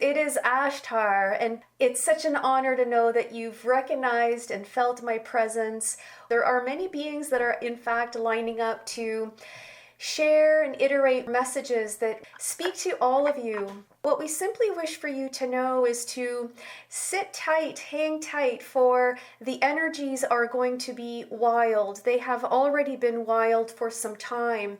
It is Ashtar, and it's such an honor to know that you've recognized and felt my presence. There are many beings that are, in fact, lining up to share and iterate messages that speak to all of you. What we simply wish for you to know is to sit tight, hang tight, for the energies are going to be wild. They have already been wild for some time.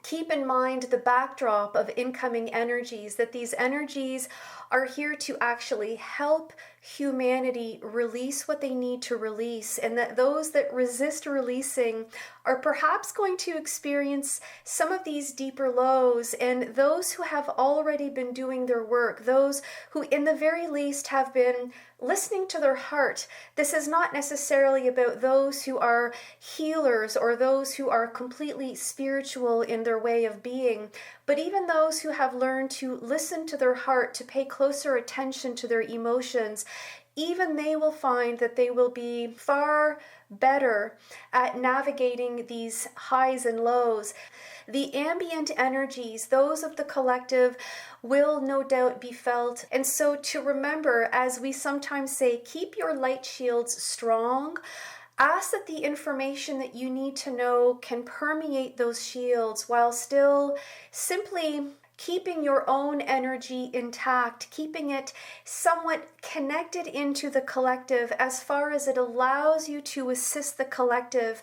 Keep in mind the backdrop of incoming energies, that these energies are here to actually help humanity release what they need to release, and that those that resist releasing are perhaps going to experience some of these deeper lows, and those who have already been doing their work, those who in the very least have been listening to their heart. This is not necessarily about those who are healers or those who are completely spiritual in their way of being, but even those who have learned to listen to their heart, to pay closer attention to their emotions. Even they will find that they will be far better at navigating these highs and lows. The ambient energies, those of the collective, will no doubt be felt. And so to remember, as we sometimes say, keep your light shields strong. Ask that the information that you need to know can permeate those shields while still simply keeping your own energy intact, keeping it somewhat connected into the collective as far as it allows you to assist the collective,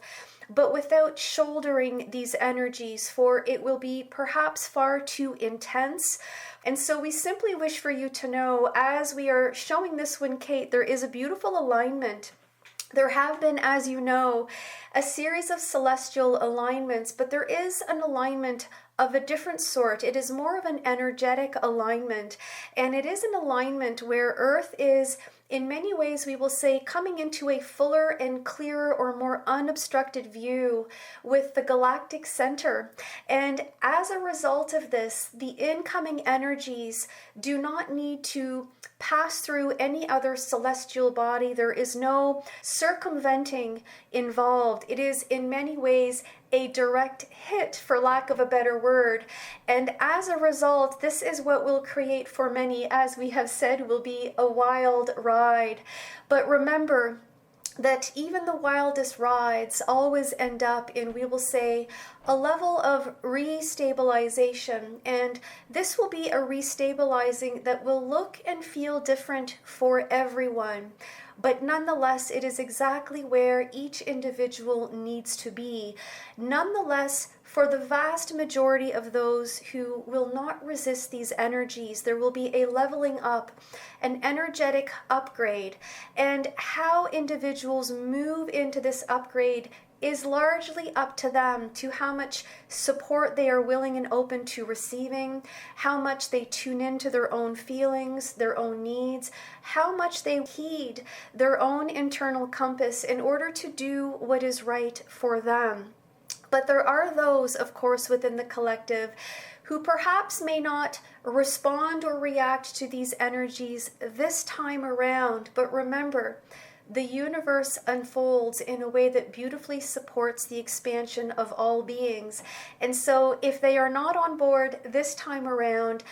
but without shouldering these energies, for it will be perhaps far too intense. And so we simply wish for you to know, as we are showing this one, Kate, there is a beautiful alignment. There have been, as you know, a series of celestial alignments, but there is an alignment of a different sort. It is more of an energetic alignment, and it is an alignment where Earth is, in many ways, we will say, coming into a fuller and clearer or more unobstructed view with the galactic center. And as a result of this, the incoming energies do not need to pass through any other celestial body. There is no circumventing involved. It is in many ways a direct hit, for lack of a better word. And as a result, this is what will create for many, as we have said, will be a wild ride. But remember that even the wildest rides always end up in, we will say, a level of restabilization. And this will be a restabilizing that will look and feel different for everyone. But nonetheless, it is exactly where each individual needs to be. Nonetheless, for the vast majority of those who will not resist these energies, there will be a leveling up, an energetic upgrade. And how individuals move into this upgrade is largely up to them, to how much support they are willing and open to receiving, how much they tune into their own feelings, their own needs, how much they heed their own internal compass in order to do what is right for them. But there are those, of course, within the collective who perhaps may not respond or react to these energies this time around. But remember, the universe unfolds in a way that beautifully supports the expansion of all beings. And so if they are not on board this time around,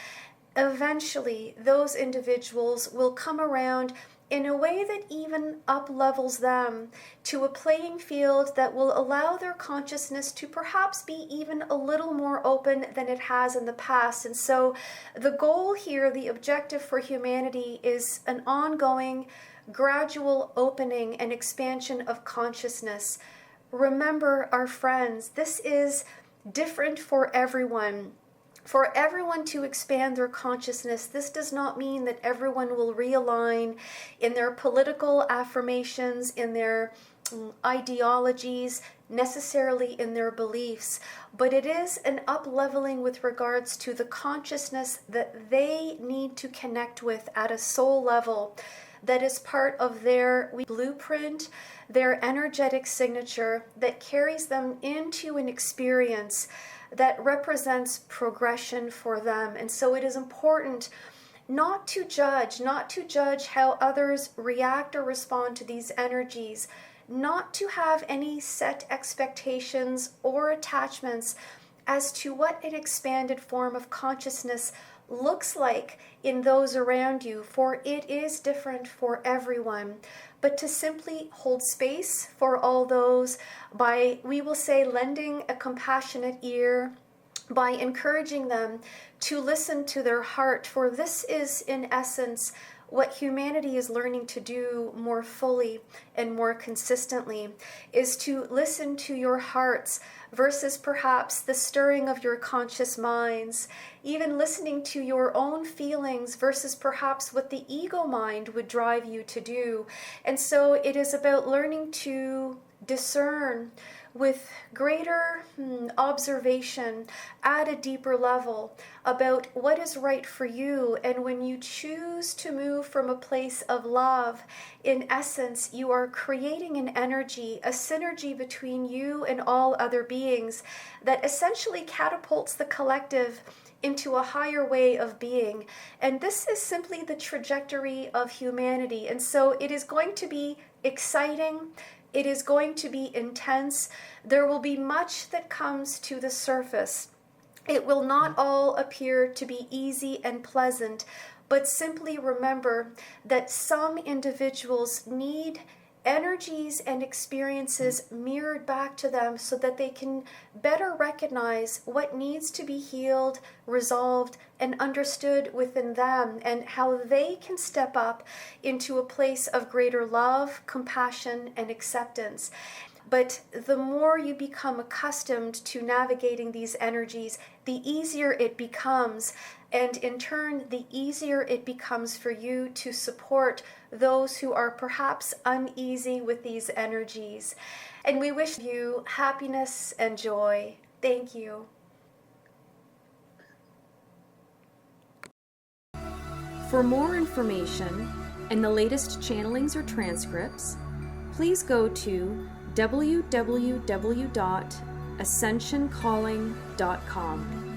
eventually those individuals will come around in a way that even up-levels them to a playing field that will allow their consciousness to perhaps be even a little more open than it has in the past. And so the goal here, the objective for humanity, is an ongoing, gradual opening and expansion of consciousness. Remember, our friends, this is different for everyone. For everyone to expand their consciousness, this does not mean that everyone will realign in their political affirmations, in their ideologies, necessarily in their beliefs, but it is an up-leveling with regards to the consciousness that they need to connect with at a soul level that is part of their blueprint, their energetic signature that carries them into an experience that represents progression for them. And so it is important not to judge how others react or respond to these energies, not to have any set expectations or attachments as to what an expanded form of consciousness looks like in those around you, for it is different for everyone. But to simply hold space for all those by, we will say, lending a compassionate ear, by encouraging them to listen to their heart, for this is in essence what humanity is learning to do more fully and more consistently, is to listen to your hearts versus perhaps the stirring of your conscious minds, even listening to your own feelings versus perhaps what the ego mind would drive you to do. And so it is about learning to discern with greater observation at a deeper level about what is right for you. And when you choose to move from a place of love, in essence, you are creating an energy, a synergy between you and all other beings that essentially catapults the collective into a higher way of being. And this is simply the trajectory of humanity. And so it is going to be exciting. It is going to be intense. There will be much that comes to the surface. It will not all appear to be easy and pleasant, but simply remember that some individuals need energies and experiences mirrored back to them so that they can better recognize what needs to be healed, resolved, and understood within them, and how they can step up into a place of greater love, compassion, and acceptance. But the more you become accustomed to navigating these energies, the easier it becomes. And in turn, the easier it becomes for you to support those who are perhaps uneasy with these energies. And we wish you happiness and joy. Thank you. For more information and the latest channelings or transcripts, please go to www.ascensioncalling.com.